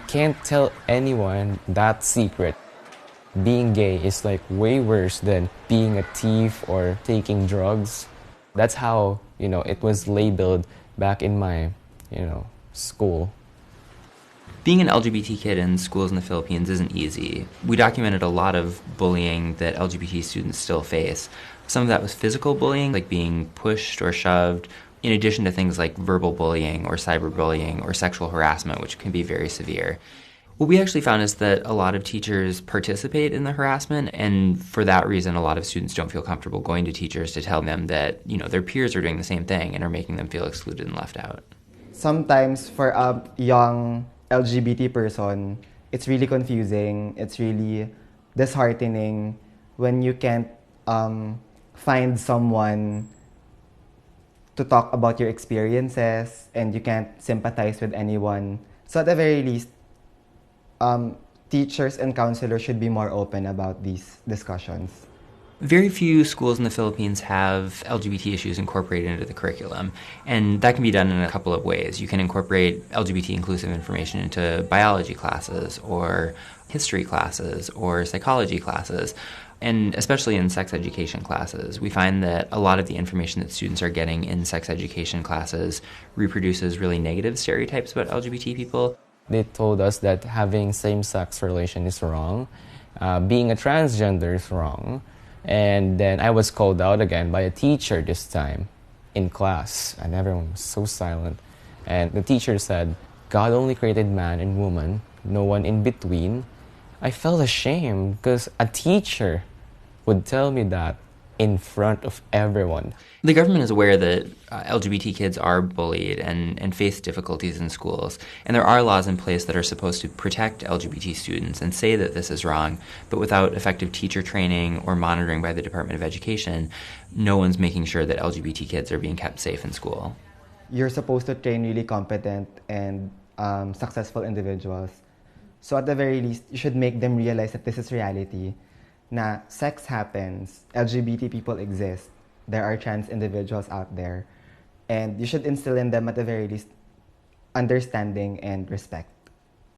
can't tell anyone that secret. Being gay is like way worse than being a thief or taking drugs. That's how, it was labeled back in my, school. Being an LGBT kid in schools in the Philippines isn't easy. We documented a lot of bullying that LGBT students still face. Some of that was physical bullying, like being pushed or shoved, in addition to things like verbal bullying or cyberbullying or sexual harassment, which can be very severe. What we actually found is that a lot of teachers participate in the harassment, and for that reason, a lot of students don't feel comfortable going to teachers to tell them that, their peers are doing the same thing and are making them feel excluded and left out. Sometimes for a young LGBT person, it's really confusing, it's really disheartening when you can't find someone to talk about your experiences and you can't sympathize with anyone. So at the very least, teachers and counselors should be more open about these discussions. Very few schools in the Philippines have LGBT issues incorporated into the curriculum, and that can be done in a couple of ways. You can incorporate LGBT inclusive information into biology classes or history classes or psychology classes, and especially in sex education classes. We find that a lot of the information that students are getting in sex education classes reproduces really negative stereotypes about LGBT people. They told us that having same-sex relation is wrong, being a transgender is wrong, and then I was called out again by a teacher this time in class, and everyone was so silent. And the teacher said, God only created man and woman, no one in between. I felt ashamed because a teacher would tell me that in front of everyone. The government is aware that LGBT kids are bullied and face difficulties in schools, and there are laws in place that are supposed to protect LGBT students and say that this is wrong, but without effective teacher training or monitoring by the Department of Education, no one's making sure that LGBT kids are being kept safe in school. You're supposed to train really competent and successful individuals. So at the very least, you should make them realize that this is reality. Na sex happens, LGBT people exist, there are trans individuals out there, and you should instill in them at the very least understanding and respect.